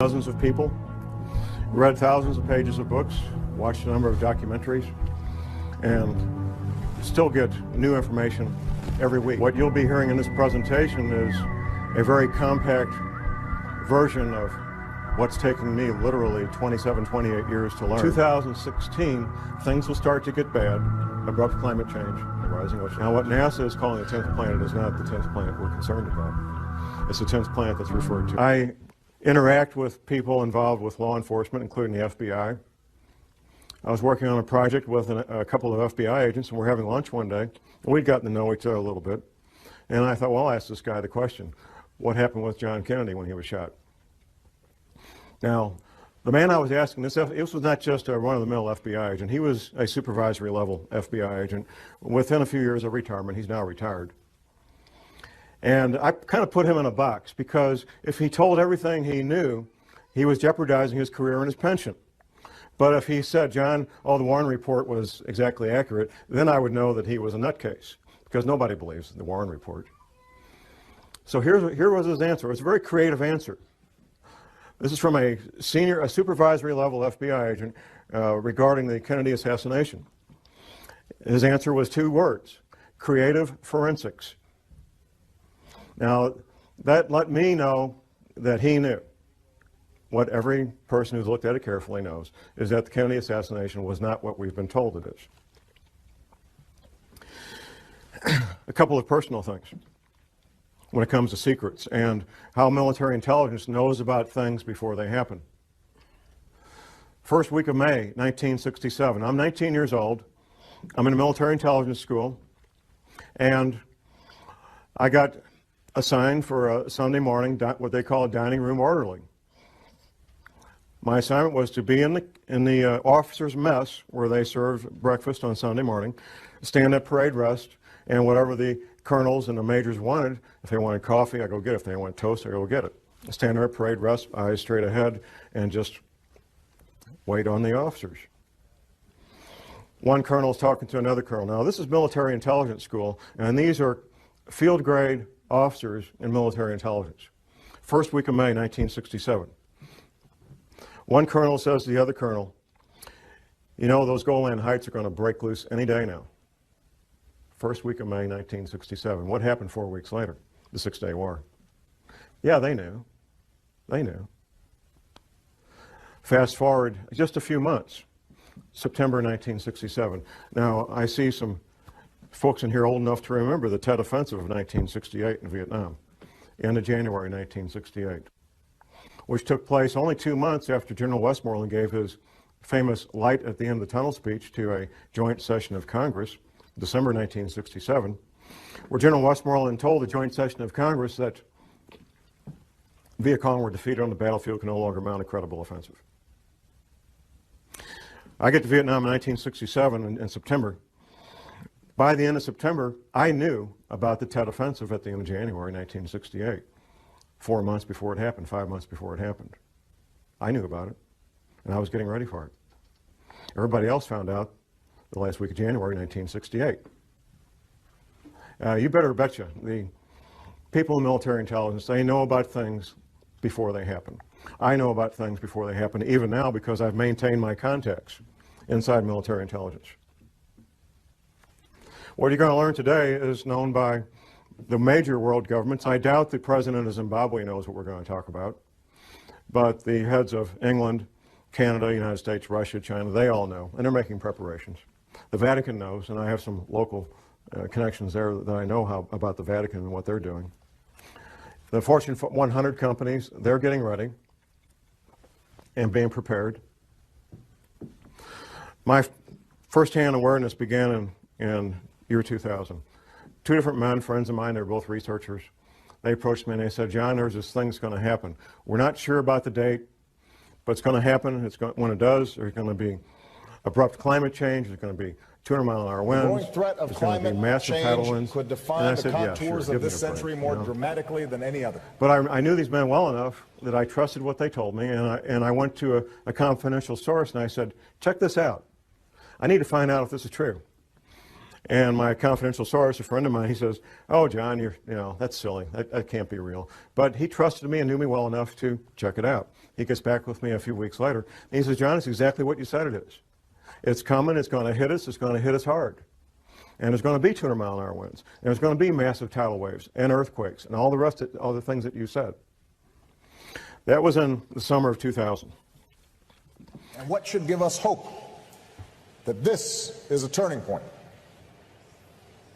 Dozens of people, read thousands of pages of books, watched a number of documentaries, and still get new information every week. What you'll be hearing in this presentation is a very compact version of what's taken me literally 27, 28 years to learn. 2016, things will start to get bad. Abrupt climate change, the rising ocean. Now what NASA is calling the 10th planet is not the 10th planet we're concerned about. It's the 10th planet that's referred to. I interact with people involved with law enforcement, including the FBI. I was working on a project with a couple of FBI agents, and we're having lunch one day. And we'd gotten to know each other a little bit. And I thought, well, I'll ask this guy the question, what happened with John Kennedy when he was shot? Now, the man I was asking this was not just a run-of-the-mill FBI agent. He was a supervisory level FBI agent. Within a few years of retirement, he's now retired. And I kind of put him in a box because if he told everything he knew, he was jeopardizing his career and his pension. But if he said, John, the Warren report was exactly accurate, then I would know that he was a nutcase, because nobody believes the Warren report. So here was his answer. It was a very creative answer. This is from a supervisory level FBI agent regarding the Kennedy assassination. His answer was 2 words, creative forensics. Now, that let me know that he knew. What every person who's looked at it carefully knows is that the Kennedy assassination was not what we've been told it is. A couple of personal things when it comes to secrets and how military intelligence knows about things before they happen. First week of May, 1967. I'm 19 years old. I'm in a military intelligence school, and I got assigned for a Sunday morning, what they call a dining room orderly. My assignment was to be in the officers' mess where they serve breakfast on Sunday morning, stand at parade rest, and whatever the colonels and the majors wanted, if they wanted coffee, I go get it. If they wanted toast, I go get it. Stand there at parade rest, eyes straight ahead, and just wait on the officers. One colonel's talking to another colonel. Now, this is military intelligence school, and these are field grade officers in military intelligence. First week of May, 1967. One colonel says to the other colonel, you know, those Golan Heights are going to break loose any day now. First week of May, 1967. What happened 4 weeks later? The Six-Day War. Yeah, they knew. They knew. Fast forward just a few months, September 1967. Now, I see some folks in here old enough to remember the Tet Offensive of 1968 in Vietnam, end of January 1968, which took place only 2 months after General Westmoreland gave his famous light at the end of the tunnel speech to a joint session of Congress, December 1967, where General Westmoreland told the joint session of Congress that Viet Cong were defeated on the battlefield, can no longer mount a credible offensive. I get to Vietnam in 1967 in September. By the end of September, I knew about the Tet Offensive at the end of January 1968. 4 months before it happened, 5 months before it happened. I knew about it, and I was getting ready for it. Everybody else found out the last week of January 1968. You better betcha, the people in military intelligence, they know about things before they happen. I know about things before they happen, even now, because I've maintained my contacts inside military intelligence. What you're going to learn today is known by the major world governments. I doubt the president of Zimbabwe knows what we're going to talk about, but the heads of England, Canada, United States, Russia, China, they all know, and they're making preparations. The Vatican knows, and I have some local connections there that I know about the Vatican and what they're doing. The Fortune 100 companies, they're getting ready and being prepared. My first-hand awareness began in year 2000. 2 different men, friends of mine, they're both researchers. They approached me and they said, John, there's this thing that's going to happen. We're not sure about the date, but it's going to happen. When it does, there's going to be abrupt climate change. There's going to be 200-mile-an-hour winds. The growing threat of climate change could define the contours of this century more dramatically than any other. But I knew these men well enough that I trusted what they told me, and I went to a confidential source and I said, check this out. I need to find out if this is true. And my confidential source, a friend of mine, he says, "Oh, John, that's silly. That can't be real." But he trusted me and knew me well enough to check it out. He gets back with me a few weeks later, and he says, "John, it's exactly what you said it is. It's coming. It's going to hit us. It's going to hit us hard. And there's going to be 200-mile-an-hour winds. And there's going to be massive tidal waves and earthquakes and all the things that you said." That was in the summer of 2000. And what should give us hope that this is a turning point?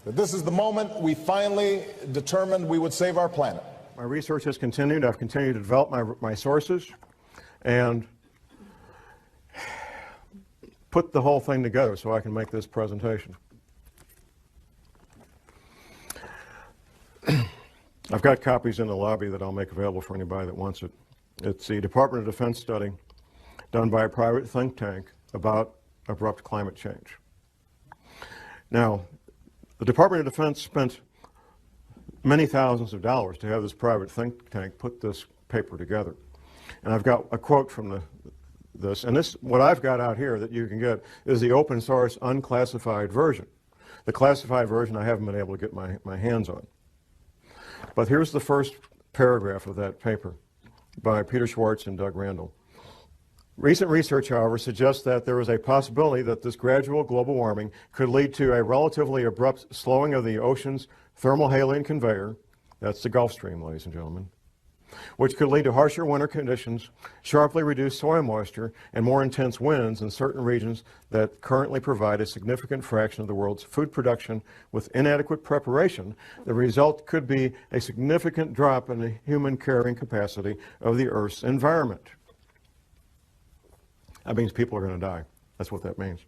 That this is the moment we finally determined we would save our planet. My research has continued. I've continued to develop my sources and put the whole thing together so I can make this presentation. I've got copies in the lobby that I'll make available for anybody that wants it. It's the Department of Defense study done by a private think tank about abrupt climate change. Now, the Department of Defense spent many thousands of dollars to have this private think tank put this paper together. And I've got a quote from this, and what I've got out here that you can get is the open source unclassified version. The classified version I haven't been able to get my hands on. But here's the first paragraph of that paper by Peter Schwartz and Doug Randall. Recent research, however, suggests that there is a possibility that this gradual global warming could lead to a relatively abrupt slowing of the ocean's thermohaline conveyor, that's the Gulf Stream, ladies and gentlemen, which could lead to harsher winter conditions, sharply reduced soil moisture, and more intense winds in certain regions that currently provide a significant fraction of the world's food production. With inadequate preparation, the result could be a significant drop in the human carrying capacity of the Earth's environment. That means people are going to die. That's what that means.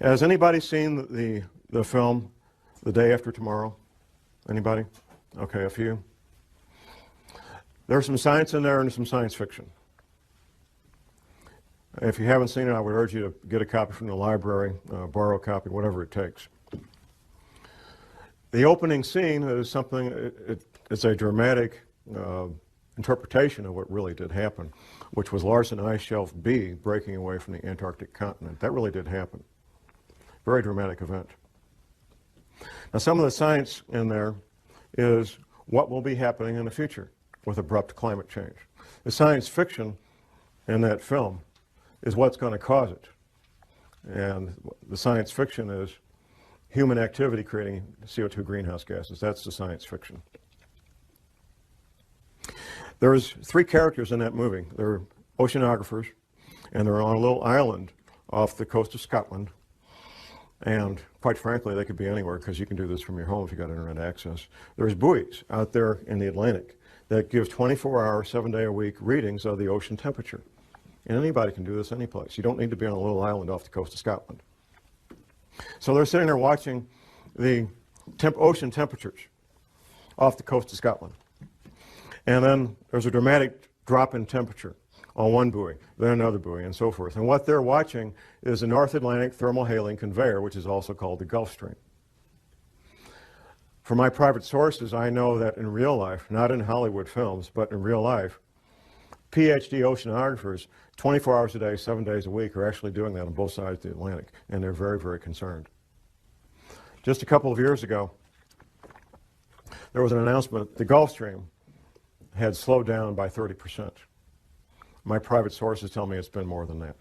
Has anybody seen the film The Day After Tomorrow? Anybody? Okay, a few. There's some science in there and some science fiction. If you haven't seen it, I would urge you to get a copy from the library, borrow a copy, whatever it takes. The opening scene is something, it's a dramatic interpretation of what really did happen, which was Larsen Ice Shelf B breaking away from the Antarctic continent. That really did happen. Very dramatic event. Now, some of the science in there is what will be happening in the future with abrupt climate change. The science fiction in that film is what's going to cause it. And the science fiction is human activity creating CO2 greenhouse gases. That's the science fiction. There's 3 characters in that movie. They're oceanographers, and they're on a little island off the coast of Scotland. And quite frankly, they could be anywhere because you can do this from your home if you've got internet access. There's buoys out there in the Atlantic that give 24-hour, 7-day-a-week readings of the ocean temperature. And anybody can do this any place. You don't need to be on a little island off the coast of Scotland. So they're sitting there watching the ocean temperatures off the coast of Scotland. And then there's a dramatic drop in temperature on one buoy, then another buoy, and so forth. And what they're watching is the North Atlantic thermohaline conveyor, which is also called the Gulf Stream. From my private sources, I know that in real life, not in Hollywood films, but in real life, PhD oceanographers, 24 hours a day, 7 days a week, are actually doing that on both sides of the Atlantic, and they're very, very concerned. Just a couple of years ago, there was an announcement that the Gulf Stream had slowed down by 30%. My private sources tell me it's been more than that.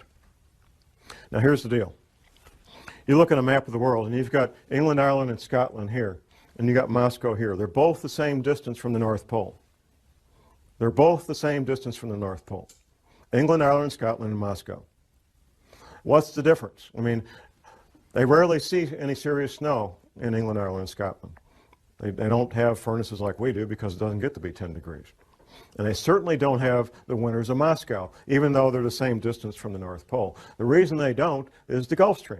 Now here's the deal. You look at a map of the world, and you've got England, Ireland, and Scotland here, and you got Moscow here. They're both the same distance from the North Pole. They're both the same distance from the North Pole. England, Ireland, Scotland, and Moscow. What's the difference? I mean, they rarely see any serious snow in England, Ireland, and Scotland. They don't have furnaces like we do because it doesn't get to be 10 degrees. And they certainly don't have the winters of Moscow, even though they're the same distance from the North Pole. The reason they don't is the Gulf Stream.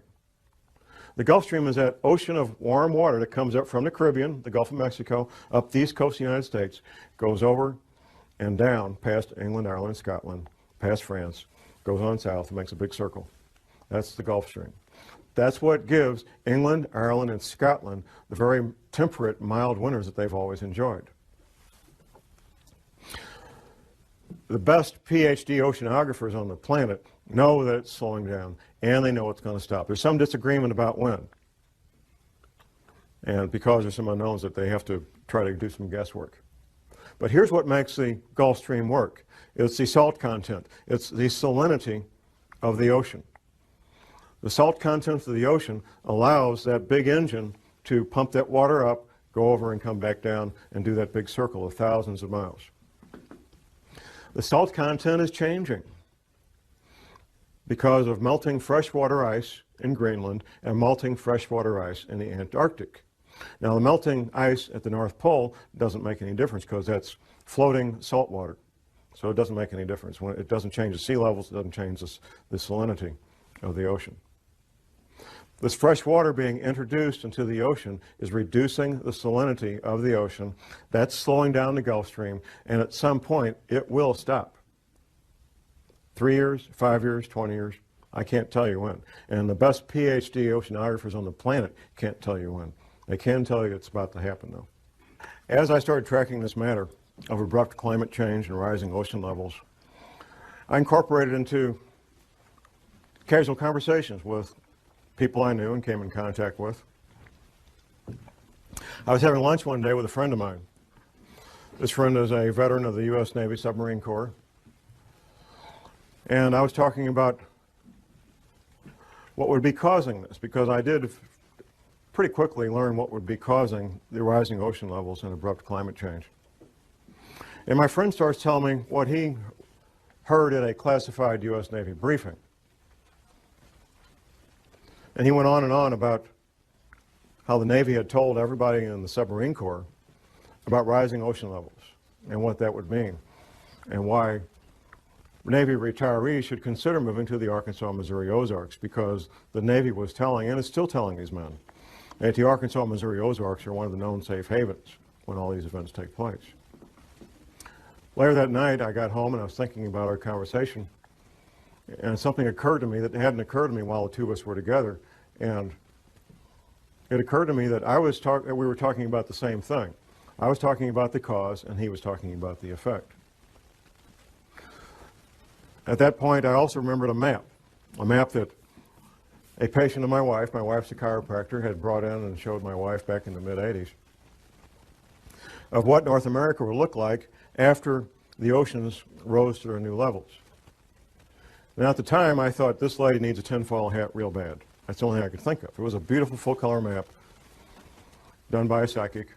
The Gulf Stream is that ocean of warm water that comes up from the Caribbean, the Gulf of Mexico, up the east coast of the United States, goes over and down past England, Ireland, Scotland, past France, goes on south and makes a big circle. That's the Gulf Stream. That's what gives England, Ireland, and Scotland the very temperate, mild winters that they've always enjoyed. The best PhD oceanographers on the planet know that it's slowing down, and they know it's going to stop. There's some disagreement about when. And because there's some unknowns that they have to try to do some guesswork. But here's what makes the Gulf Stream work. It's the salt content. It's the salinity of the ocean. The salt content of the ocean allows that big engine to pump that water up, go over and come back down and do that big circle of thousands of miles. The salt content is changing because of melting freshwater ice in Greenland and melting freshwater ice in the Antarctic. Now, the melting ice at the North Pole doesn't make any difference because that's floating salt water. So it doesn't make any difference. When it doesn't change the sea levels, it doesn't change the salinity of the ocean. This fresh water being introduced into the ocean is reducing the salinity of the ocean. That's slowing down the Gulf Stream, and at some point, it will stop. 3 years, 5 years, 20 years, I can't tell you when. And the best PhD oceanographers on the planet can't tell you when. They can tell you it's about to happen, though. As I started tracking this matter of abrupt climate change and rising ocean levels, I incorporated into casual conversations with people I knew and came in contact with. I was having lunch one day with a friend of mine. This friend is a veteran of the U.S. Navy Submarine Corps. And I was talking about what would be causing this, because I did pretty quickly learn what would be causing the rising ocean levels and abrupt climate change. And my friend starts telling me what he heard at a classified U.S. Navy briefing. And he went on and on about how the Navy had told everybody in the submarine corps about rising ocean levels and what that would mean and why Navy retirees should consider moving to the Arkansas, Missouri Ozarks, because the Navy was telling, and is still telling these men, that the Arkansas, Missouri Ozarks are one of the known safe havens when all these events take place. Later that night, I got home and I was thinking about our conversation, and something occurred to me that hadn't occurred to me while the two of us were together. And it occurred to me that we were talking about the same thing. I was talking about the cause, and he was talking about the effect. At that point, I also remembered a map that a patient of my wife's a chiropractor, had brought in and showed my wife back in the mid-'80s, of what North America would look like after the oceans rose to their new levels. Now, at the time, I thought, this lady needs a tinfoil hat real bad. That's the only thing I could think of. It was a beautiful full-color map done by a psychic.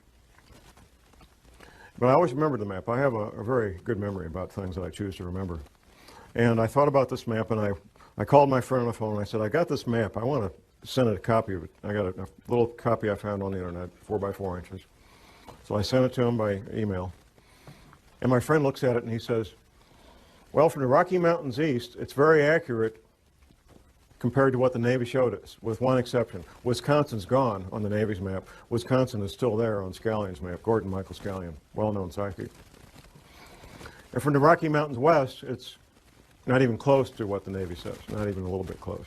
But I always remember the map. I have a very good memory about things that I choose to remember. And I thought about this map, and I called my friend on the phone, and I said, I got this map. I want to send it a copy of it. I got a little copy I found on the internet, 4 by 4 inches. So I sent it to him by email. And my friend looks at it, and he says, well, from the Rocky Mountains east, it's very accurate compared to what the Navy showed us, with one exception. Wisconsin's gone on the Navy's map. Wisconsin is still there on Scallion's map, Gordon Michael Scallion, well-known psychic. And from the Rocky Mountains west, it's not even close to what the Navy says, not even a little bit close.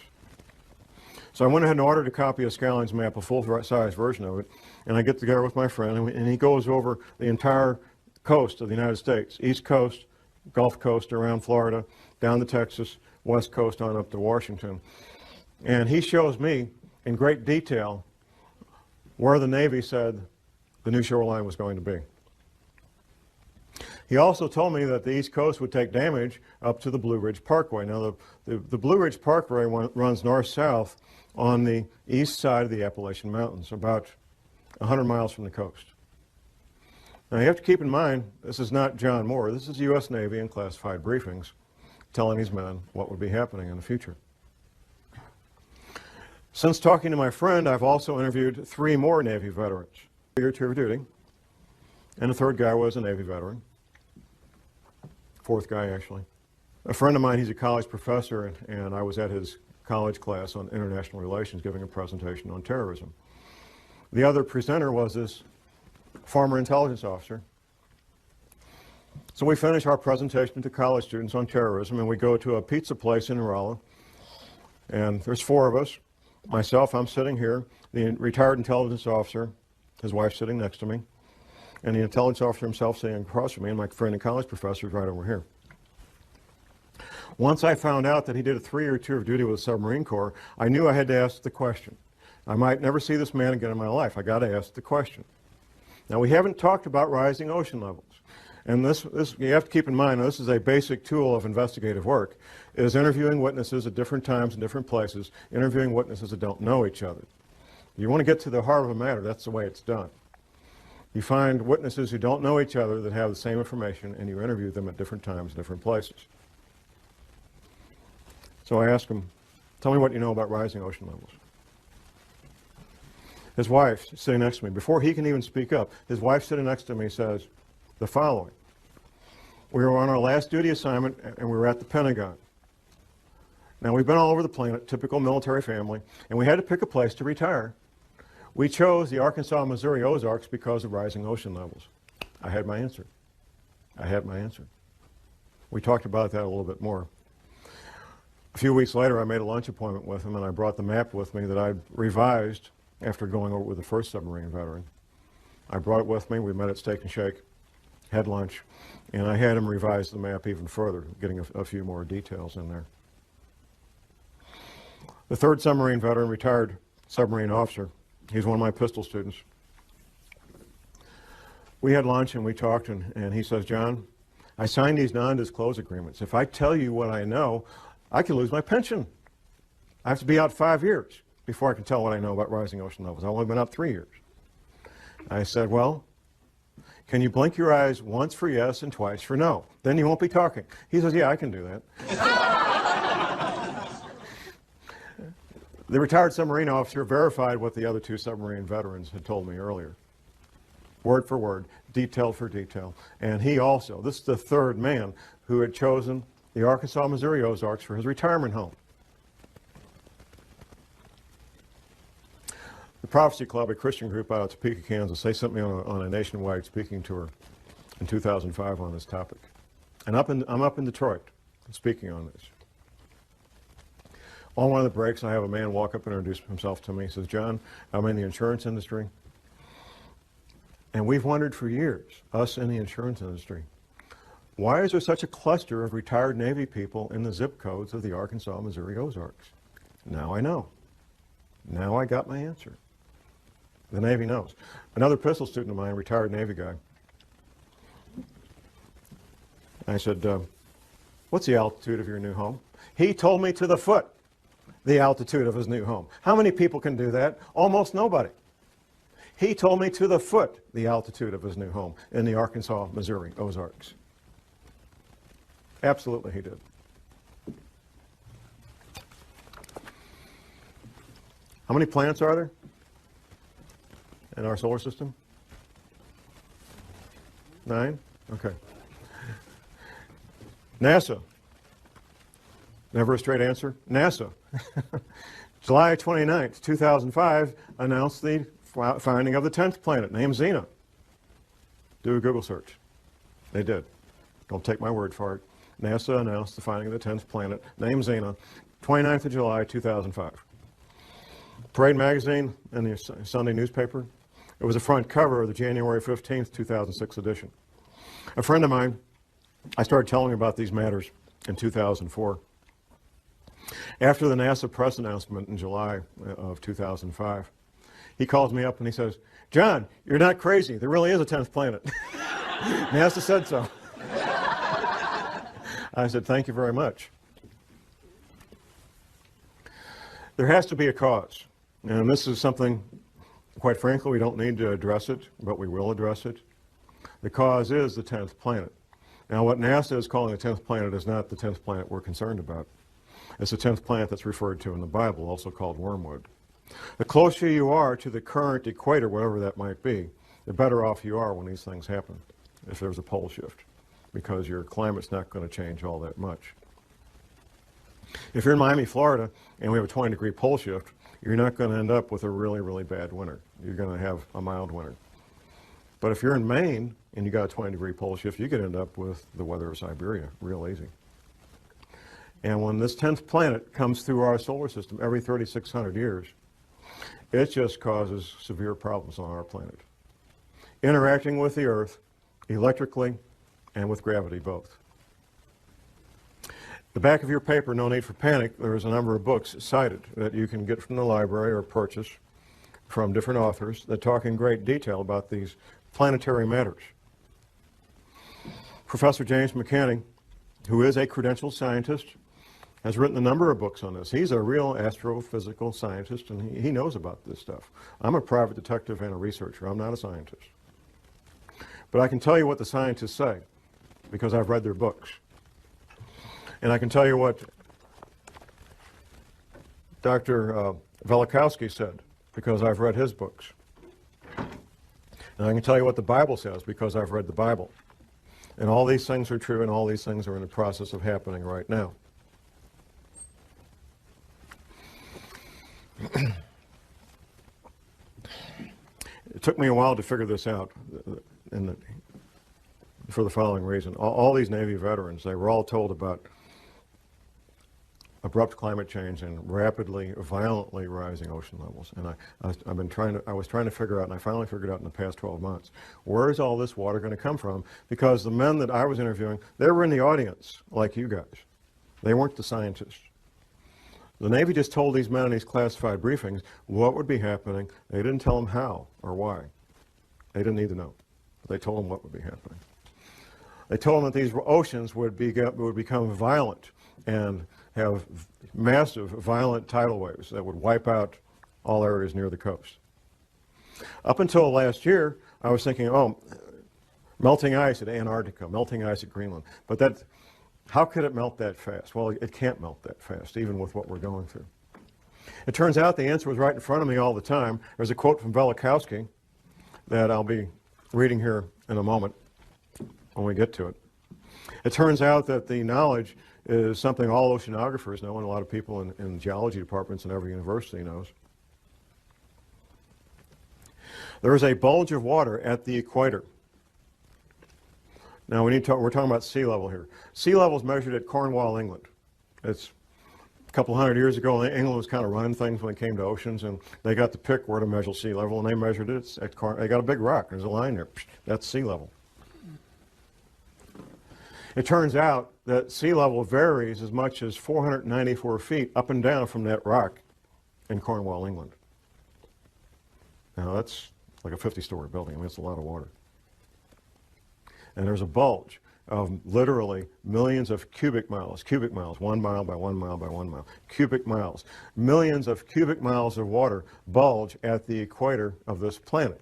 So I went ahead and ordered a copy of Scallion's map, a full-size version of it, and I get together with my friend, and he goes over the entire coast of the United States, East Coast, Gulf Coast around Florida, down to Texas, West Coast on up to Washington. And he shows me in great detail where the Navy said the new shoreline was going to be. He also told me that the East Coast would take damage up to the Blue Ridge Parkway. Now, the Blue Ridge Parkway runs north-south on the east side of the Appalachian Mountains, about 100 miles from the coast. Now, you have to keep in mind, this is not John Moore. This is U.S. Navy in classified briefings telling these men what would be happening in the future. Since talking to my friend, I've also interviewed 3 more Navy veterans, 3-year tour of duty, and the third guy was a Navy veteran. Fourth guy, actually. A friend of mine, he's a college professor, and I was at his college class on international relations giving a presentation on terrorism. The other presenter was this former intelligence officer. So we finish our presentation to college students on terrorism, and we go to a pizza place in Rolla, and there's 4 of us. Myself, I'm sitting here, the retired intelligence officer, his wife sitting next to me, and the intelligence officer himself sitting across from me, and my friend and college professor is right over here. Once I found out that he did a 3-year tour of duty with the Submarine Corps, I knew I had to ask the question. I might never see this man again in my life. I got to ask the question. Now, we haven't talked about rising ocean levels. And this you have to keep in mind, this is a basic tool of investigative work, is interviewing witnesses at different times and different places, interviewing witnesses that don't know each other. You want to get to the heart of a matter, that's the way it's done. You find witnesses who don't know each other that have the same information, and you interview them at different times, different places. So I asked him, tell me what you know about rising ocean levels. His wife, sitting next to me, before he can even speak up, his wife sitting next to me says the following. We were on our last duty assignment, and we were at the Pentagon. Now, we've been all over the planet, typical military family, and we had to pick a place to retire. We chose the Arkansas-Missouri Ozarks because of rising ocean levels. I had my answer. I had my answer. We talked about that a little bit more. A few weeks later, I made a lunch appointment with him, and I brought the map with me that I'd revised after going over with the first submarine veteran. I brought it with me. We met at Steak and Shake, had lunch, and I had him revise the map even further, getting a few more details in there. The third submarine veteran, retired submarine officer, he's one of my pistol students. We had lunch and we talked, and he says, John, I signed these non-disclosure agreements. If I tell you what I know, I could lose my pension. I have to be out 5 years before I can tell what I know about rising ocean levels. I've only been out 3 years. I said, well, can you blink your eyes once for yes and twice for no? Then you won't be talking. He says, yeah, I can do that. The retired submarine officer verified what the other two submarine veterans had told me earlier. Word for word, detail for detail. And he also, this is the third man who had chosen the Arkansas-Missouri Ozarks for his retirement home. The Prophecy Club, a Christian group out of Topeka, Kansas, they sent me on a nationwide speaking tour in 2005 on this topic. And I'm up in Detroit speaking on this. On one of the breaks, I have a man walk up and introduce himself to me. He says, John, I'm in the insurance industry. And we've wondered for years, us in the insurance industry, why is there such a cluster of retired Navy people in the zip codes of the Arkansas-Missouri Ozarks? Now I know. Now I got my answer. The Navy knows. Another pistol student of mine, a retired Navy guy, I said, what's the altitude of your new home? He told me to the foot the altitude of his new home. How many people can do that? Almost nobody. He told me to the foot the altitude of his new home in the Arkansas-Missouri Ozarks. Absolutely he did. How many planets are there in our solar system? 9? Okay. NASA. Never a straight answer. NASA. July 29th, 2005, announced the finding of the 10th planet, named Xena. Do a Google search. They did. Don't take my word for it. NASA announced the finding of the 10th planet, named Xena, 29th of July, 2005. Parade magazine and the Sunday newspaper. It was the front cover of the January 15th, 2006 edition. A friend of mine, I started telling him about these matters in 2004. After the NASA press announcement in July of 2005, he calls me up and he says, John, you're not crazy. There really is a 10th planet. NASA said so. I said, thank you very much. There has to be a cause. And this is something, quite frankly, we don't need to address it, but we will address it. The cause is the 10th planet. Now, what NASA is calling the 10th planet is not the 10th planet we're concerned about. It's the 10th planet that's referred to in the Bible, also called Wormwood. The closer you are to the current equator, whatever that might be, the better off you are when these things happen, if there's a pole shift, because your climate's not going to change all that much. If you're in Miami, Florida, and we have a 20-degree pole shift, you're not going to end up with a really, really bad winter. You're going to have a mild winter. But if you're in Maine and you got a 20-degree pole shift, you could end up with the weather of Siberia real easy. And when this 10th planet comes through our solar system every 3,600 years, it just causes severe problems on our planet. Interacting with the Earth electrically and with gravity both. The back of your paper, No Need for Panic, there's a number of books cited that you can get from the library or purchase from different authors that talk in great detail about these planetary matters. Professor James McCanney, who is a credentialed scientist, has written a number of books on this. He's a real astrophysical scientist, and he knows about this stuff. I'm a private detective and a researcher. I'm not a scientist. But I can tell you what the scientists say, because I've read their books. And I can tell you what Dr. Velikovsky said, because I've read his books. And I can tell you what the Bible says, because I've read the Bible. And all these things are true, and all these things are in the process of happening right now. It took me a while to figure this out for the following reason. All these Navy veterans, they were all told about abrupt climate change and rapidly, violently rising ocean levels. And I was trying to figure out, and I finally figured out in the past 12 months, where is all this water going to come from? Because the men that I was interviewing, they were in the audience, like you guys. They weren't the scientists. The Navy just told these men in these classified briefings what would be happening. They didn't tell them how or why. They didn't need to know. They told them what would be happening. They told them that these oceans would become violent and have massive, violent tidal waves that would wipe out all areas near the coast. Up until last year, I was thinking, oh, melting ice at Antarctica, melting ice at Greenland. But how could it melt that fast? Well, it can't melt that fast, even with what we're going through. It turns out the answer was right in front of me all the time. There's a quote from Velikovsky that I'll be reading here in a moment when we get to it. It turns out that the knowledge is something all oceanographers know, and a lot of people in geology departments in every university knows. There is a bulge of water at the equator. Now we're talking about sea level here. Sea level is measured at Cornwall, England. It's a couple hundred years ago. England was kind of running things when it came to oceans, and they got to pick where to measure sea level, and they measured it at they got a big rock. There's a line there. That's sea level. It turns out that sea level varies as much as 494 feet up and down from that rock in Cornwall, England. Now that's like a 50-story building. I mean, it's a lot of water. And there's a bulge of literally millions of cubic miles, 1 mile by 1 mile by 1 mile, cubic miles, millions of cubic miles of water bulge at the equator of this planet.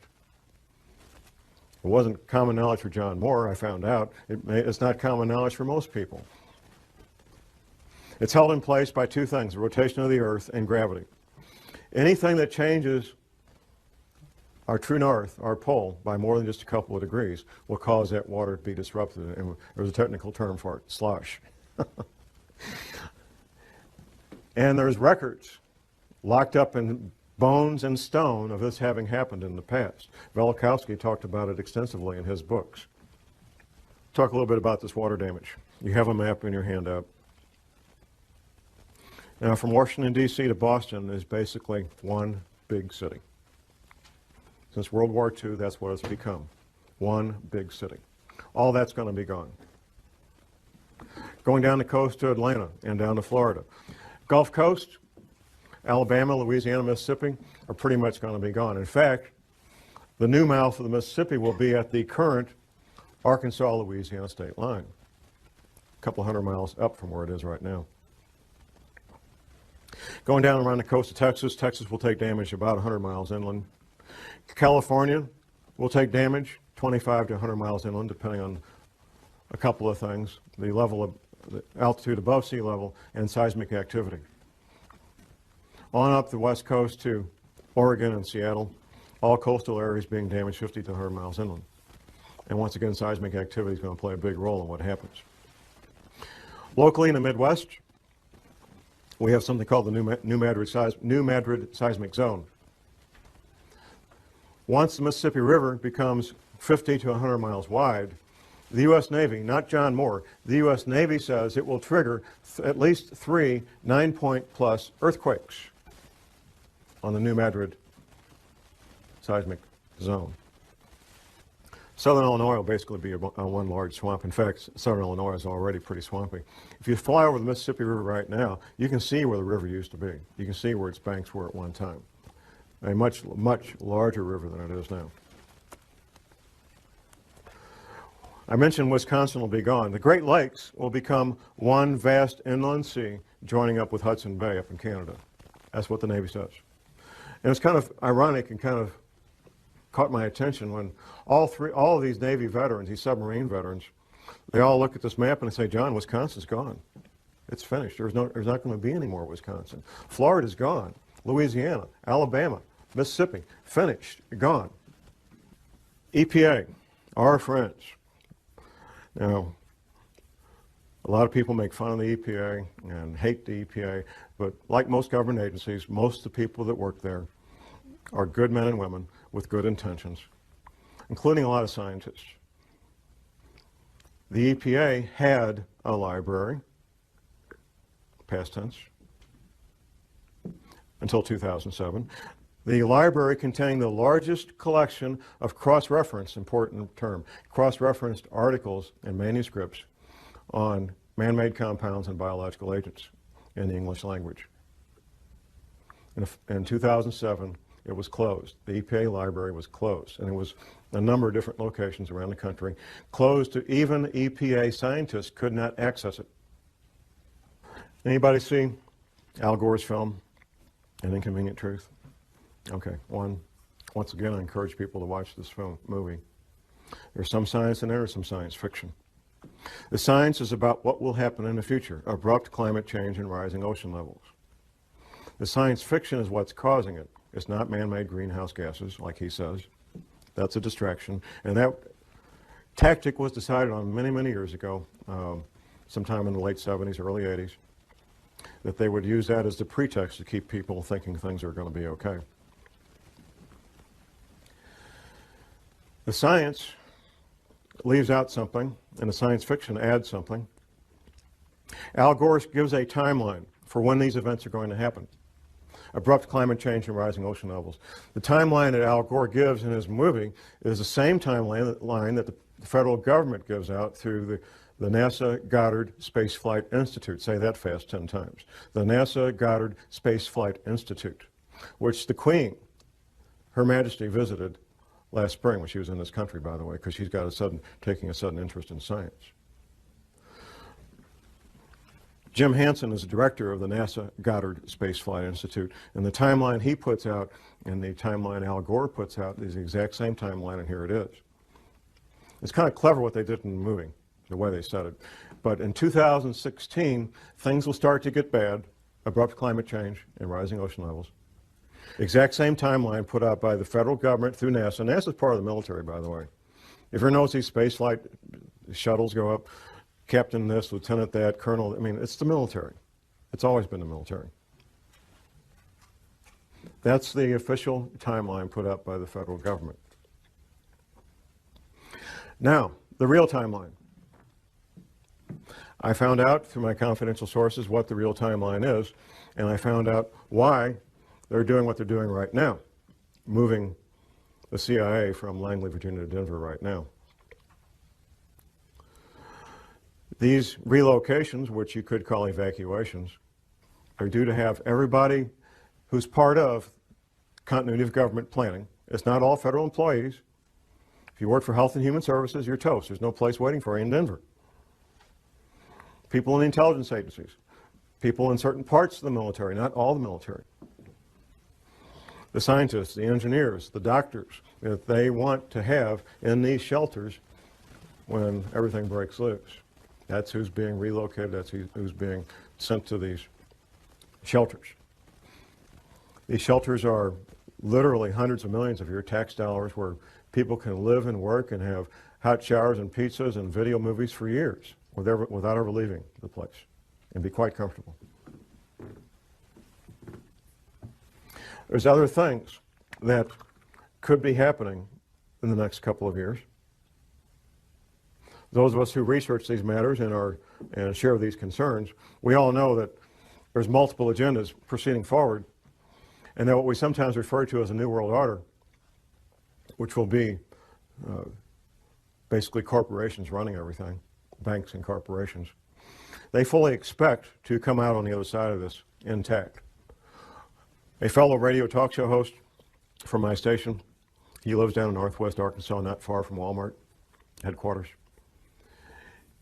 It wasn't common knowledge for John Moore, I found out. It's not common knowledge for most people. It's held in place by two things, the rotation of the Earth and gravity. Anything that changes our true north, our pole, by more than just a couple of degrees will cause that water to be disrupted. And there's a technical term for it, slosh. And there's records locked up in bones and stone of this having happened in the past. Velikovsky talked about it extensively in his books. Talk a little bit about this water damage. You have a map in your handout. Now, from Washington, D.C. to Boston is basically one big city. Since World War II, that's what it's become. One big city. All that's going to be gone. Going down the coast to Atlanta and down to Florida. Gulf Coast, Alabama, Louisiana, Mississippi are pretty much going to be gone. In fact, the new mouth of the Mississippi will be at the current Arkansas-Louisiana state line, a couple hundred miles up from where it is right now. Going down around the coast of Texas, Texas will take damage about 100 miles inland. California will take damage 25 to 100 miles inland, depending on a couple of things, the level of the altitude above sea level and seismic activity. On up the west coast to Oregon and Seattle, all coastal areas being damaged 50 to 100 miles inland. And once again, seismic activity is going to play a big role in what happens. Locally in the Midwest, we have something called the New Madrid seismic zone. Once the Mississippi River becomes 50 to 100 miles wide, the U.S. Navy, not John Moore, the U.S. Navy says it will trigger at least 3 9-point-plus earthquakes on the New Madrid seismic zone. Southern Illinois will basically be one large swamp. In fact, southern Illinois is already pretty swampy. If you fly over the Mississippi River right now, you can see where the river used to be. You can see where its banks were at one time. a much, much larger river than it is now. I mentioned Wisconsin will be gone. The Great Lakes will become one vast inland sea joining up with Hudson Bay up in Canada. That's what the Navy says. And it's kind of ironic and kind of caught my attention when all of these Navy veterans, these submarine veterans, they all look at this map and they say, John, Wisconsin's gone. It's finished. There's not going to be any more Wisconsin. Florida's gone. Louisiana, Alabama, Mississippi, finished, gone. EPA, our friends. Now, a lot of people make fun of the EPA and hate the EPA, but like most government agencies, most of the people that work there are good men and women with good intentions, including a lot of scientists. The EPA had a library, past tense, until 2007. The library contained the largest collection of cross-referenced, important term, cross-referenced articles and manuscripts on man-made compounds and biological agents in the English language. In 2007, it was closed. The EPA library was closed, and it was a number of different locations around the country, closed to even EPA scientists could not access it. Anybody see Al Gore's film, An Inconvenient Truth? Okay, once again, I encourage people to watch this movie. There's some science in there, there's some science fiction. The science is about what will happen in the future, abrupt climate change and rising ocean levels. The science fiction is what's causing it. It's not man-made greenhouse gases, like he says. That's a distraction. And that tactic was decided on many, many years ago, sometime in the late 70s, early 80s, that they would use that as the pretext to keep people thinking things are going to be okay. The science leaves out something, and the science fiction adds something. Al Gore gives a timeline for when these events are going to happen. Abrupt climate change and rising ocean levels. The timeline that Al Gore gives in his movie is the same timeline that the federal government gives out through the NASA Goddard Space Flight Institute. Say that fast 10 times. The NASA Goddard Space Flight Institute, which the Queen, Her Majesty, visited last spring when she was in this country, by the way, because she's got taking a sudden interest in science. Jim Hansen is the director of the NASA Goddard Space Flight Institute, and the timeline he puts out and the timeline Al Gore puts out is the exact same timeline, and here it is. It's kind of clever what they did in the movie, the way they said it. But in 2016, things will start to get bad, abrupt climate change and rising ocean levels. Exact same timeline put out by the federal government through NASA. NASA is part of the military, by the way. If you notice these space flight shuttles go up, captain this, lieutenant that, colonel, I mean, it's the military. It's always been the military. That's the official timeline put up by the federal government. Now, the real timeline. I found out through my confidential sources what the real timeline is, and I found out why they're doing what they're doing right now, moving the CIA from Langley, Virginia to Denver right now. These relocations, which you could call evacuations, are due to have everybody who's part of continuity of government planning. It's not all federal employees. If you work for Health and Human Services, you're toast. There's no place waiting for you in Denver. People in the intelligence agencies, people in certain parts of the military, not all the military. The scientists, the engineers, the doctors that they want to have in these shelters when everything breaks loose. That's who's being relocated, that's who's being sent to these shelters. These shelters are literally hundreds of millions of your tax dollars where people can live and work and have hot showers and pizzas and video movies for years without ever leaving the place and be quite comfortable. There's other things that could be happening in the next couple of years. Those of us who research these matters and share these concerns, we all know that there's multiple agendas proceeding forward, and that what we sometimes refer to as a New World Order, which will be basically corporations running everything, banks and corporations, they fully expect to come out on the other side of this intact. A fellow radio talk show host from my station. He lives down in northwest Arkansas, not far from Walmart headquarters.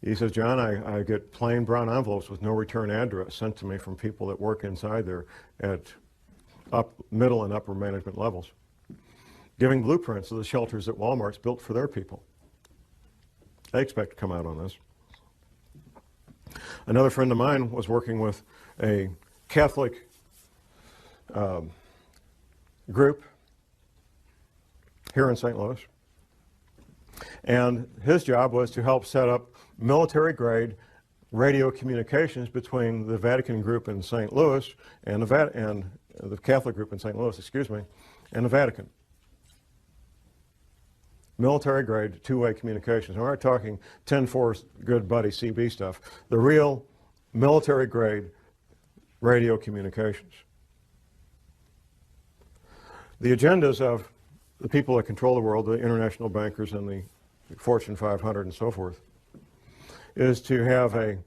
He says, John, I get plain brown envelopes with no return address sent to me from people that work inside there at middle and upper management levels, giving blueprints of the shelters that Walmart's built for their people. They expect to come out on this. Another friend of mine was working with a Catholic group here in St. Louis, and his job was to help set up military-grade radio communications between the Vatican group in St. Louis and the Catholic group in St. Louis, excuse me, and the Vatican. Military-grade, two-way communications. We're not talking 10-4 good buddy CB stuff. The real military-grade radio communications. The agendas of the people that control the world, the international bankers and the Fortune 500 and so forth, is to have a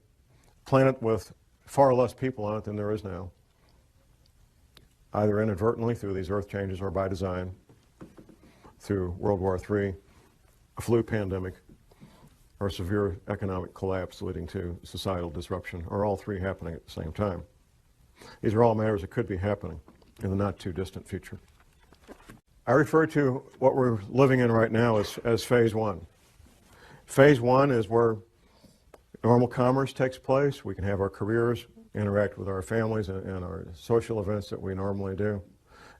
planet with far less people on it than there is now, either inadvertently through these earth changes or by design, through World War III, a flu pandemic, or severe economic collapse leading to societal disruption, or all three happening at the same time. These are all matters that could be happening in the not too distant future. I refer to what we're living in right now as phase one. Phase one is where normal commerce takes place. We can have our careers, interact with our families and our social events that we normally do,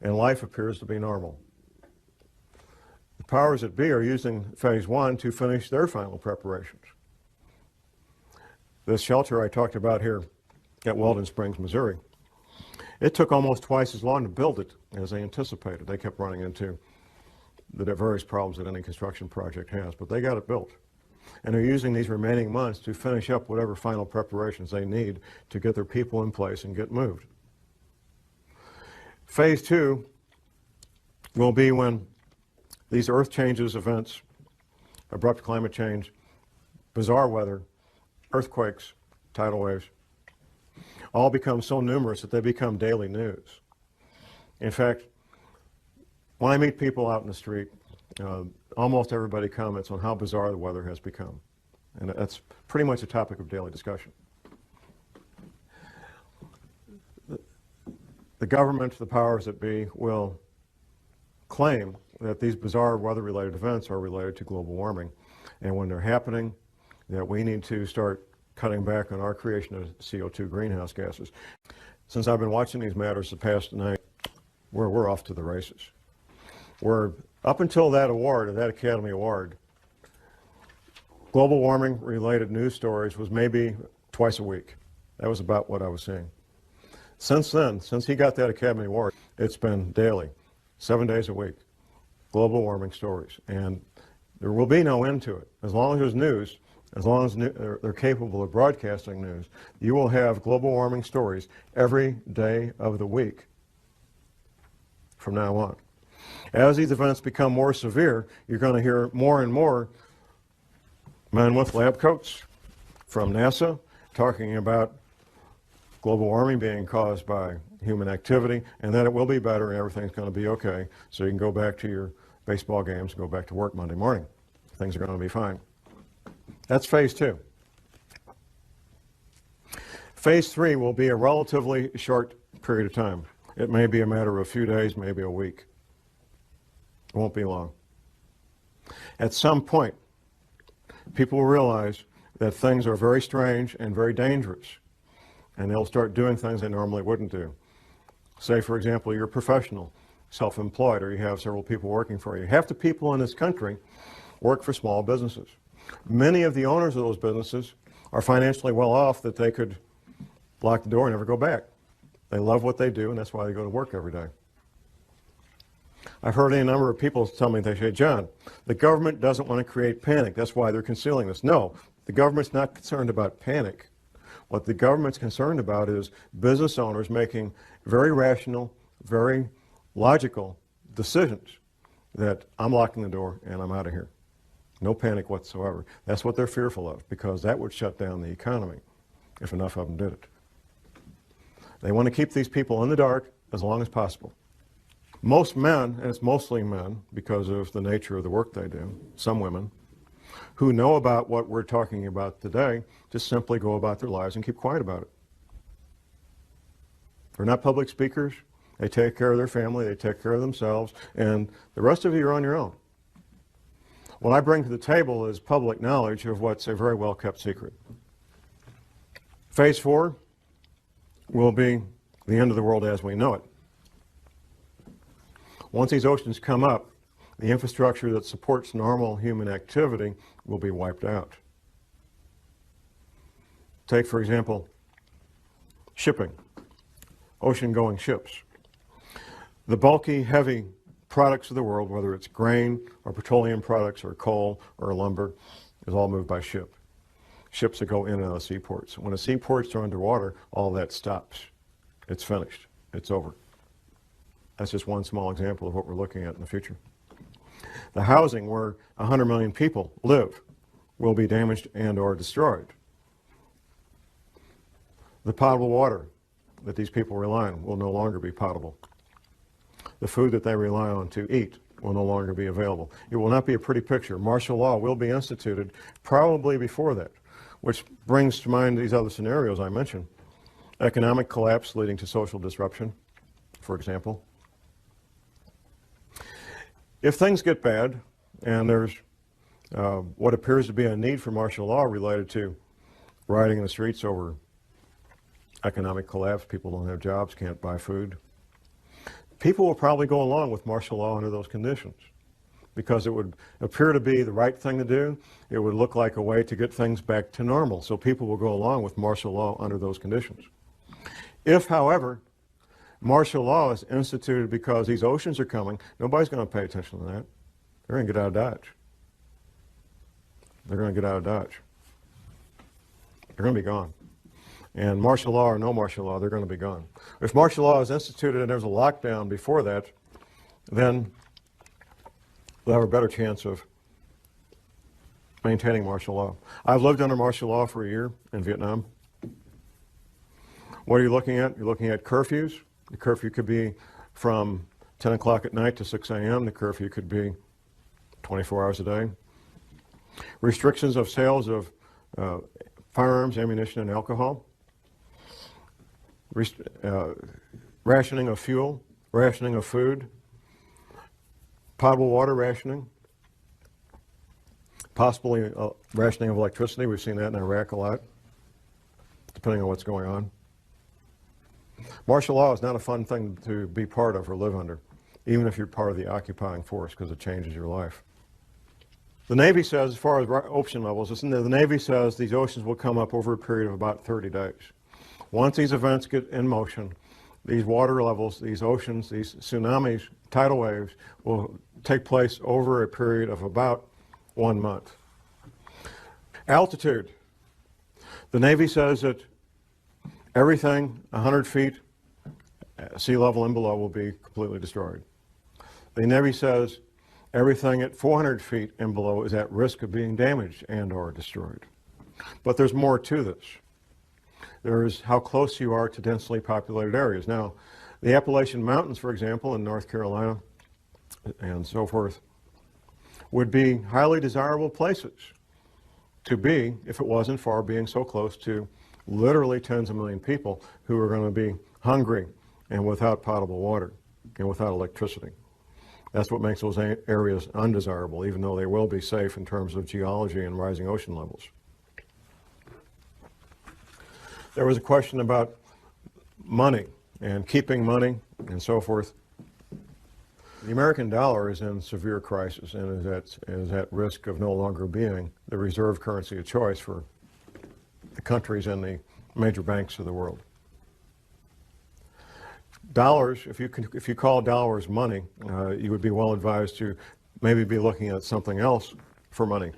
and life appears to be normal. The powers that be are using phase one to finish their final preparations. This shelter I talked about here at Weldon Springs, Missouri, it took almost twice as long to build it as they anticipated. They kept running into the various problems that any construction project has, but they got it built. And they're using these remaining months to finish up whatever final preparations they need to get their people in place and get moved. Phase two will be when these earth changes events, abrupt climate change, bizarre weather, earthquakes, tidal waves, all become so numerous that they become daily news. In fact, when I meet people out in the street, almost everybody comments on how bizarre the weather has become. And that's pretty much a topic of daily discussion. The government, the powers that be, will claim that these bizarre weather-related events are related to global warming. And when they're happening, that we need to start cutting back on our creation of CO2 greenhouse gases. Since I've been watching these matters the past night, we're off to the races. Up until that award, that Academy Award, global warming related news stories was maybe twice a week. That was about what I was seeing. Since then, since he got that Academy Award, it's been daily, 7 days a week, global warming stories. And there will be no end to it. As long as there's news, as long as they're capable of broadcasting news, you will have global warming stories every day of the week from now on. As these events become more severe, you're going to hear more and more men with lab coats from NASA talking about global warming being caused by human activity, and that it will be better and everything's going to be okay, so you can go back to your baseball games and go back to work Monday morning. Things are going to be fine. That's phase two. Phase three will be a relatively short period of time. It may be a matter of a few days, maybe a week. It won't be long. At some point, people will realize that things are very strange and very dangerous, and they'll start doing things they normally wouldn't do. Say, for example, you're a professional, self-employed, or you have several people working for you. Half the people in this country work for small businesses. Many of the owners of those businesses are financially well off that they could lock the door and never go back. They love what they do, and that's why they go to work every day. I've heard a number of people tell me, they say, John, the government doesn't want to create panic. That's why they're concealing this. No, the government's not concerned about panic. What the government's concerned about is business owners making very rational, very logical decisions that I'm locking the door and I'm out of here. No panic whatsoever. That's what they're fearful of, because that would shut down the economy if enough of them did it. They want to keep these people in the dark as long as possible. Most men, and it's mostly men because of the nature of the work they do, some women, who know about what we're talking about today, just simply go about their lives and keep quiet about it. They're not public speakers. They take care of their family, they take care of themselves, and the rest of you are on your own. What I bring to the table is public knowledge of what's a very well-kept secret. Phase 4 will be the end of the world as we know it. Once these oceans come up, the infrastructure that supports normal human activity will be wiped out. Take, for example, shipping, ocean-going ships. The bulky, heavy products of the world, whether it's grain or petroleum products or coal or lumber, is all moved by ship. Ships that go in and out of seaports. When the seaports are underwater, all that stops. It's finished. It's over. That's just one small example of what we're looking at in the future. The housing where 100 million people live will be damaged and or destroyed. The potable water that these people rely on will no longer be potable. The food that they rely on to eat will no longer be available. It will not be a pretty picture. Martial law will be instituted probably before that, which brings to mind these other scenarios I mentioned. Economic collapse leading to social disruption, for example. If things get bad, and there's what appears to be a need for martial law related to rioting in the streets over economic collapse, people don't have jobs, can't buy food, people will probably go along with martial law under those conditions because it would appear to be the right thing to do. It would look like a way to get things back to normal. So people will go along with martial law under those conditions. If, however, martial law is instituted because these oceans are coming, nobody's going to pay attention to that. They're going to get out of Dodge. They're going to get out of Dodge. They're going to be gone. And martial law or no martial law, they're going to be gone. If martial law is instituted and there's a lockdown before that, then they'll have a better chance of maintaining martial law. I've lived under martial law for a year in Vietnam. What are you looking at? You're looking at curfews. The curfew could be from 10 o'clock at night to 6 a.m. The curfew could be 24 hours a day. Restrictions of sales of firearms, ammunition, and alcohol. Rationing of fuel, rationing of food, potable water rationing, possibly rationing of electricity. We've seen that in Iraq a lot, depending on what's going on. Martial law is not a fun thing to be part of or live under, even if you're part of the occupying force, because it changes your life. The Navy says, as far as ocean levels, the Navy says these oceans will come up over a period of about 30 days. Once these events get in motion, these water levels, these oceans, these tsunamis, tidal waves will take place over a period of about 1 month. Altitude. The Navy says that everything 100 feet sea level and below will be completely destroyed. The Navy says everything at 400 feet and below is at risk of being damaged and or destroyed. But there's more to this. There's how close you are to densely populated areas. Now, the Appalachian Mountains, for example, in North Carolina and so forth, would be highly desirable places to be if it wasn't for being so close to literally tens of million people who are going to be hungry and without potable water and without electricity. That's what makes those areas undesirable, even though they will be safe in terms of geology and rising ocean levels. There was a question about money and keeping money and so forth. The American dollar is in severe crisis and is at risk of no longer being the reserve currency of choice for the countries and the major banks of the world. Dollars, if you call dollars money, you would be well advised to maybe be looking at something else for money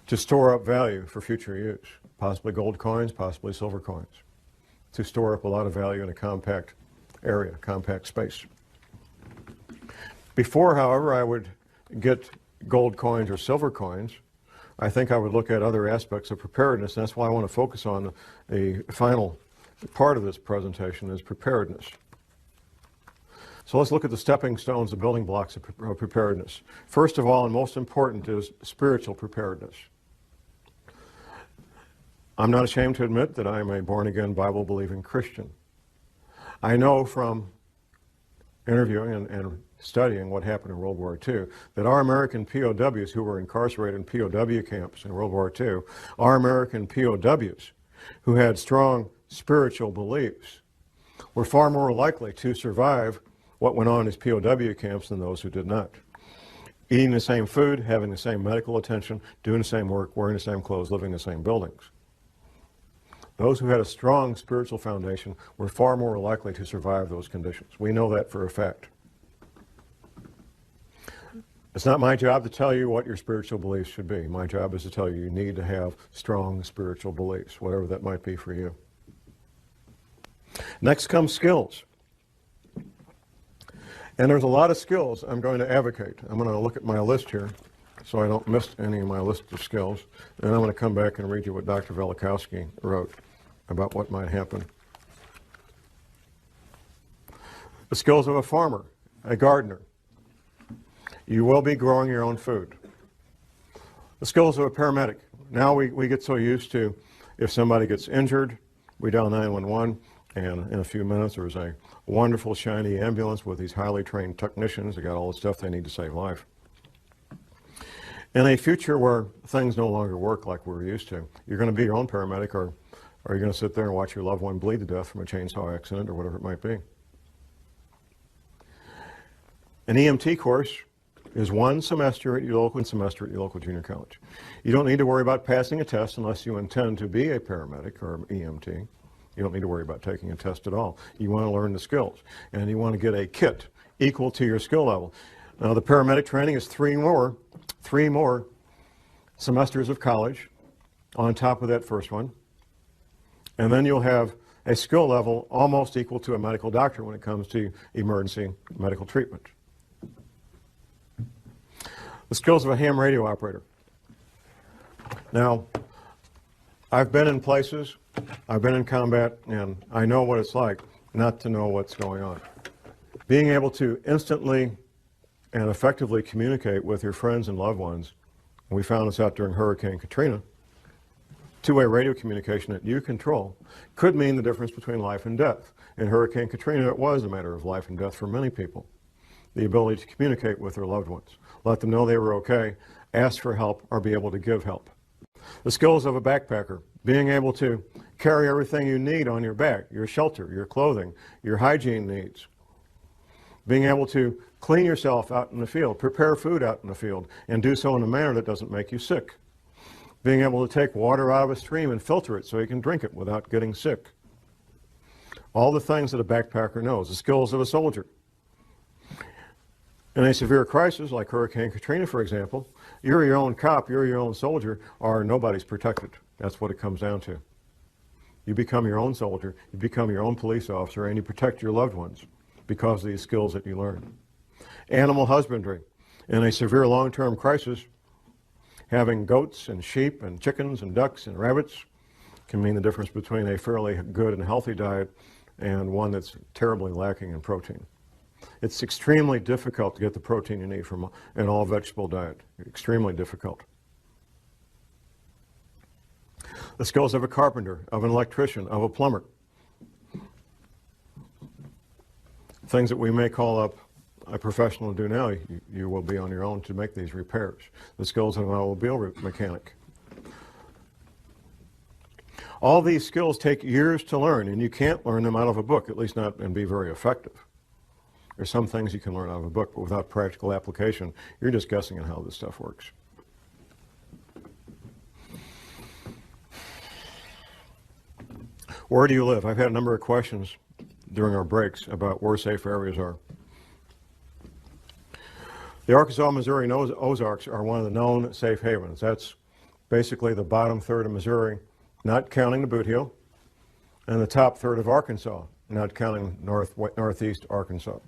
to store up value for future use, possibly gold coins, possibly silver coins, to store up a lot of value in a compact area, compact space. Before, however, I would get gold coins or silver coins, I think I would look at other aspects of preparedness, and that's why I want to focus on the final part of this presentation is preparedness. So let's look at the stepping stones, the building blocks of preparedness. First of all, and most important, is spiritual preparedness. I'm not ashamed to admit that I am a born-again, Bible-believing Christian. I know from interviewing and studying what happened in World War II that our American POWs who were incarcerated in POW camps in World War II, our American POWs who had strong spiritual beliefs, were far more likely to survive what went on in these POW camps than those who did not. Eating the same food, having the same medical attention, doing the same work, wearing the same clothes, living in the same buildings. Those who had a strong spiritual foundation were far more likely to survive those conditions. We know that for a fact. It's not my job to tell you what your spiritual beliefs should be. My job is to tell you need to have strong spiritual beliefs, whatever that might be for you. Next comes skills. And there's a lot of skills I'm going to advocate. I'm going to look at my list here so I don't miss any of my list of skills. And I'm going to come back and read you what Dr. Velikowski wrote about what might happen. The skills of a farmer, a gardener. You will be growing your own food. The skills of a paramedic. Now we get so used to, if somebody gets injured, we dial 911, and in a few minutes there's a wonderful shiny ambulance with these highly trained technicians. They got all the stuff they need to save life. In a future where things no longer work like we're used to, you're going to be your own paramedic, or are you going to sit there and watch your loved one bleed to death from a chainsaw accident or whatever it might be? An EMT course is one semester at your local junior college. You don't need to worry about passing a test unless you intend to be a paramedic or an EMT. You don't need to worry about taking a test at all. You want to learn the skills, and you want to get a kit equal to your skill level. Now, the paramedic training is three more semesters of college on top of that first one, and then you'll have a skill level almost equal to a medical doctor when it comes to emergency medical treatment. The skills of a ham radio operator. Now, I've been in places, I've been in combat, and I know what it's like not to know what's going on. Being able to instantly and effectively communicate with your friends and loved ones, and we found this out during Hurricane Katrina, two-way radio communication that you control could mean the difference between life and death. In Hurricane Katrina, it was a matter of life and death for many people. The ability to communicate with their loved ones, let them know they were okay, ask for help, or be able to give help. The skills of a backpacker, being able to carry everything you need on your back, your shelter, your clothing, your hygiene needs. Being able to clean yourself out in the field, prepare food out in the field, and do so in a manner that doesn't make you sick. Being able to take water out of a stream and filter it so you can drink it without getting sick. All the things that a backpacker knows, the skills of a soldier. In a severe crisis, like Hurricane Katrina, for example, you're your own cop, you're your own soldier, or nobody's protected. That's what it comes down to. You become your own soldier, you become your own police officer, and you protect your loved ones because of these skills that you learn. Animal husbandry. In a severe long-term crisis, having goats and sheep and chickens and ducks and rabbits can mean the difference between a fairly good and healthy diet and one that's terribly lacking in protein. It's extremely difficult to get the protein you need from an all-vegetable diet. Extremely difficult. The skills of a carpenter, of an electrician, of a plumber. Things that we may call up a professional to do now, you will be on your own to make these repairs. The skills of an automobile mechanic. All these skills take years to learn, and you can't learn them out of a book, at least not and be very effective. There's some things you can learn out of a book, but without practical application, you're just guessing on how this stuff works. Where do you live? I've had a number of questions during our breaks about where safe areas are. The Arkansas, Missouri, and Ozarks are one of the known safe havens. That's basically the bottom third of Missouri, not counting the Boot Heel, and the top third of Arkansas, not counting northeast Arkansas.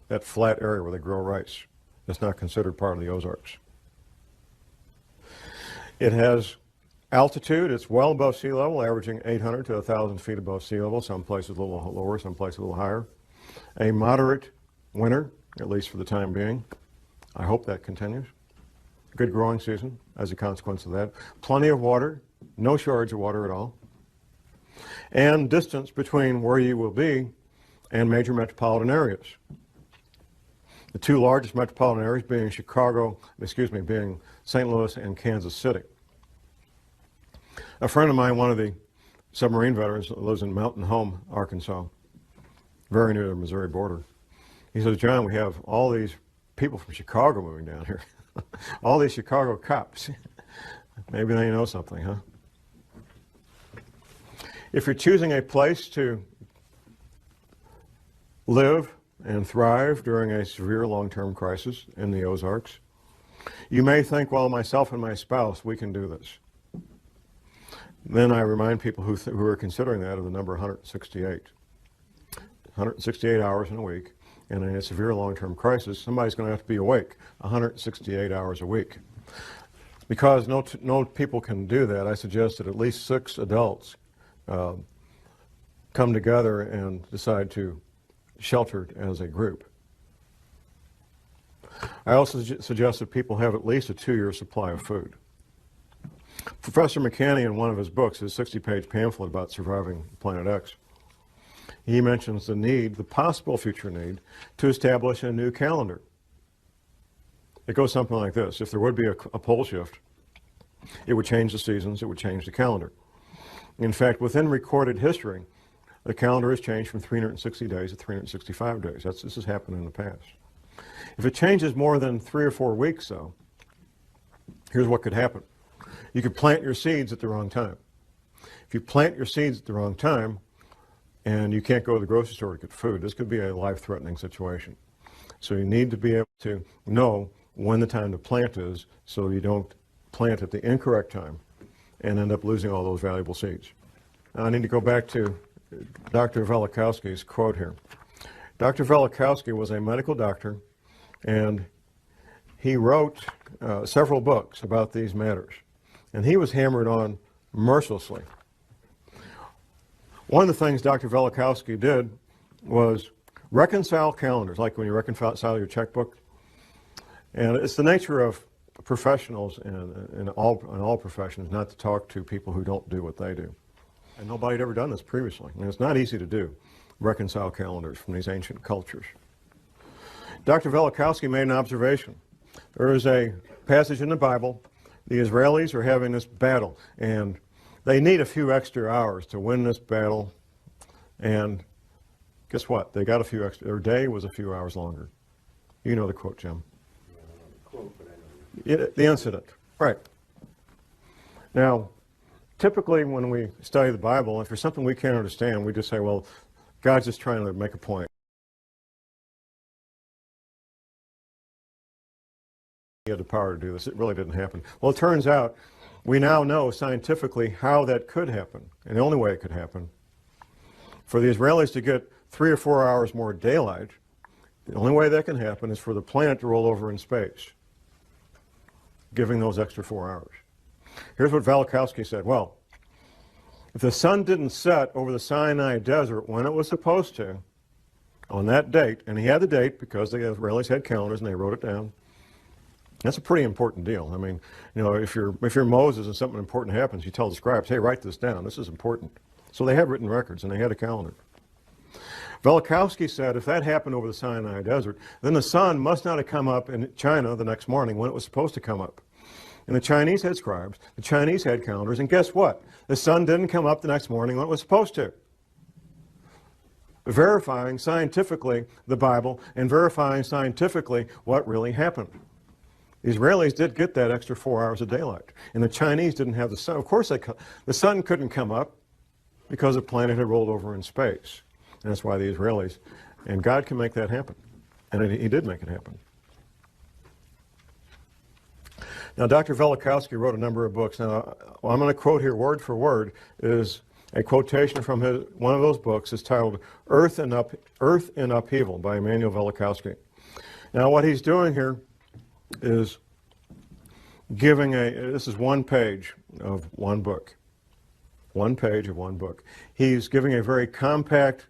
That flat area where they grow rice. That's not considered part of the Ozarks. It has altitude. It's well above sea level, averaging 800 to 1,000 feet above sea level. Some places a little lower, some places a little higher. A moderate winter, at least for the time being. I hope that continues. Good growing season as a consequence of that. Plenty of water, no shortage of water at all. And distance between where you will be and major metropolitan areas. The two largest metropolitan areas being being St. Louis and Kansas City. A friend of mine, one of the submarine veterans, lives in Mountain Home, Arkansas, very near the Missouri border. He says, John, we have all these people from Chicago moving down here. All these Chicago cops. Maybe they know something, huh? If you're choosing a place to live and thrive during a severe long-term crisis in the Ozarks, you may think, well, myself and my spouse, we can do this. Then I remind people who are considering that of the number 168. 168 hours in a week, and in a severe long-term crisis, somebody's going to have to be awake 168 hours a week. Because no people can do that, I suggest that at least 6 adults come together and decide to shelter as a group. I also suggest that people have at least a 2-year supply of food. Professor McCanney, in one of his books, his 60-page pamphlet about surviving Planet X, he mentions the possible future need, to establish a new calendar. It goes something like this. If there would be a pole shift, it would change the seasons, it would change the calendar. In fact, within recorded history, the calendar has changed from 360 days to 365 days. This has happened in the past. If it changes more than 3 or 4 weeks, though, here's what could happen. You could plant your seeds at the wrong time. If you plant your seeds at the wrong time and you can't go to the grocery store to get food, this could be a life-threatening situation. So you need to be able to know when the time to plant is so you don't plant at the incorrect time and end up losing all those valuable seeds. Now, I need to go back to Dr. Velikovsky's quote here. Dr. Velikovsky was a medical doctor, and he wrote several books about these matters. And he was hammered on mercilessly. One of the things Dr. Velikovsky did was reconcile calendars, like when you reconcile your checkbook. And it's the nature of professionals in all professions not to talk to people who don't do what they do. And nobody had ever done this previously. And it's not easy to do, reconcile calendars from these ancient cultures. Dr. Velikovsky made an observation. There is a passage in the Bible. The Israelis are having this battle, and they need a few extra hours to win this battle. And guess what? They got a few extra. Their day was a few hours longer. You know the quote, Jim. The incident, right. Now, typically when we study the Bible, if there's something we can't understand, we just say, well, God's just trying to make a point. He had the power to do this. It really didn't happen. Well, it turns out we now know scientifically how that could happen, and the only way it could happen. For the Israelis to get 3 or 4 hours more daylight, the only way that can happen is for the planet to roll over in space, giving those extra 4 hours. Here's what Velikovsky said. Well, if the sun didn't set over the Sinai desert when it was supposed to, on that date, and he had the date because the Israelis had calendars and they wrote it down, that's a pretty important deal. I mean, you know, if you're Moses and something important happens, you tell the scribes, hey, write this down. This is important. So they had written records and they had a calendar. Velikovsky said if that happened over the Sinai desert, then the sun must not have come up in China the next morning when it was supposed to come up. And the Chinese had scribes, the Chinese had calendars, and guess what? The sun didn't come up the next morning when it was supposed to. Verifying scientifically the Bible and verifying scientifically what really happened. The Israelis did get that extra 4 hours of daylight, and the Chinese didn't have the sun. Of course, the sun couldn't come up because the planet had rolled over in space. And that's why the Israelis, and God can make that happen. And he did make it happen. Now, Dr. Velikovsky wrote a number of books. Now, what I'm going to quote here word for word is a quotation from one of those books. It's titled Earth in Upheaval by Emanuel Velikovsky. Now, what he's doing here is giving this is 1 page of one book. 1 page of one book. He's giving a very compact,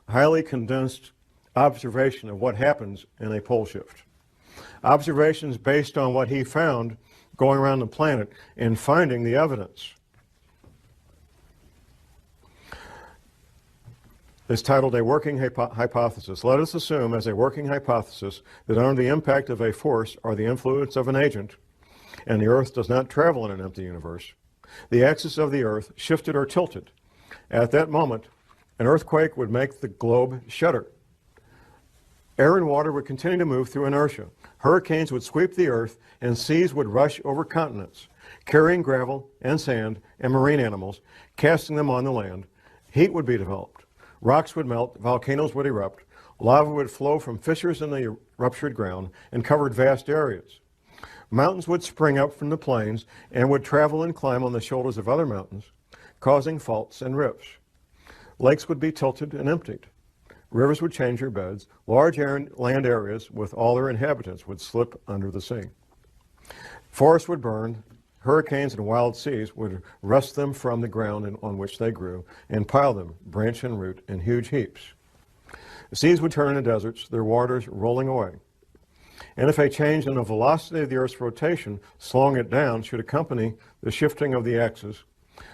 highly condensed observation of what happens in a pole shift. Observations based on what he found going around the planet and finding the evidence. It's titled A Working Hypothesis. Let us assume as a working hypothesis that under the impact of a force or the influence of an agent, and the Earth does not travel in an empty universe, the axis of the Earth shifted or tilted. At that moment, an earthquake would make the globe shudder. Air and water would continue to move through inertia. Hurricanes would sweep the Earth, and seas would rush over continents, carrying gravel and sand and marine animals, casting them on the land. Heat would be developed. Rocks would melt, volcanoes would erupt, lava would flow from fissures in the ruptured ground and covered vast areas. Mountains would spring up from the plains and would travel and climb on the shoulders of other mountains, causing faults and rifts. Lakes would be tilted and emptied. Rivers would change their beds. Large land areas with all their inhabitants would slip under the sea. Forests would burn. Hurricanes and wild seas would wrest them from the ground on which they grew and pile them, branch and root, in huge heaps. The seas would turn into deserts, their waters rolling away. And if a change in the velocity of the Earth's rotation, slowing it down, should accompany the shifting of the axis,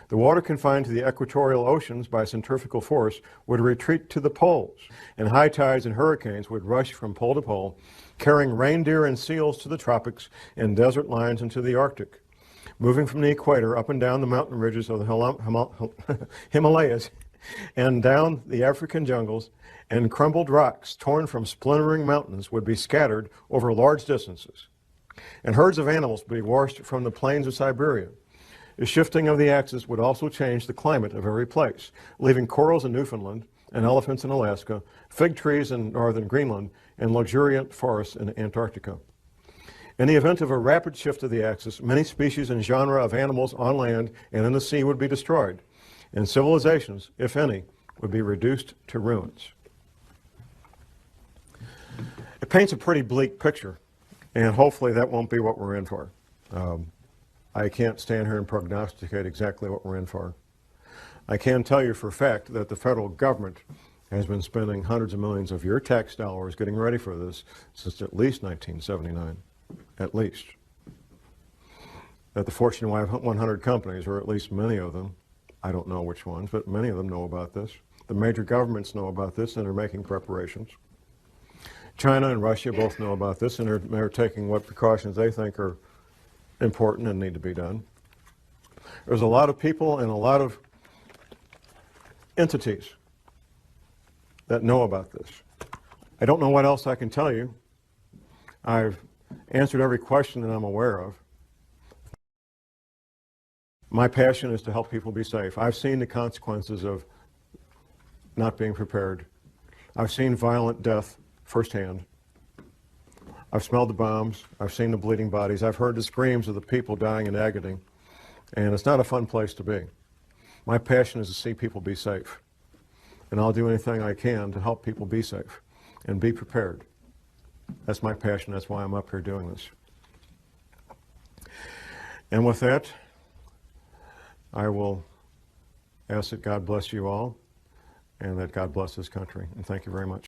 the water confined to the equatorial oceans by centrifugal force would retreat to the poles, and high tides and hurricanes would rush from pole to pole, carrying reindeer and seals to the tropics and desert lions into the Arctic. Moving from the equator up and down the mountain ridges of the Himalayas and down the African jungles, and crumbled rocks torn from splintering mountains would be scattered over large distances. And herds of animals would be washed from the plains of Siberia. The shifting of the axis would also change the climate of every place, leaving corals in Newfoundland and elephants in Alaska, fig trees in northern Greenland, and luxuriant forests in Antarctica. In the event of a rapid shift of the axis, many species and genera of animals on land and in the sea would be destroyed, and civilizations, if any, would be reduced to ruins. It paints a pretty bleak picture, and hopefully that won't be what we're in for. I can't stand here and prognosticate exactly what we're in for. I can tell you for a fact that the federal government has been spending hundreds of millions of your tax dollars getting ready for this since at least 1979. At least. That the Fortune 100 companies, or at least many of them, I don't know which ones, but many of them know about this. The major governments know about this and are making preparations. China and Russia both know about this and they're taking what precautions they think are important and need to be done. There's a lot of people and a lot of entities that know about this. I don't know what else I can tell you. I've answered every question that I'm aware of. My passion is to help people be safe. I've seen the consequences of not being prepared. I've seen violent death firsthand. I've smelled the bombs. I've seen the bleeding bodies. I've heard the screams of the people dying in agony. And it's not a fun place to be. My passion is to see people be safe. And I'll do anything I can to help people be safe and be prepared. That's my passion. That's why I'm up here doing this. And with that, I will ask that God bless you all and that God bless this country. And thank you very much.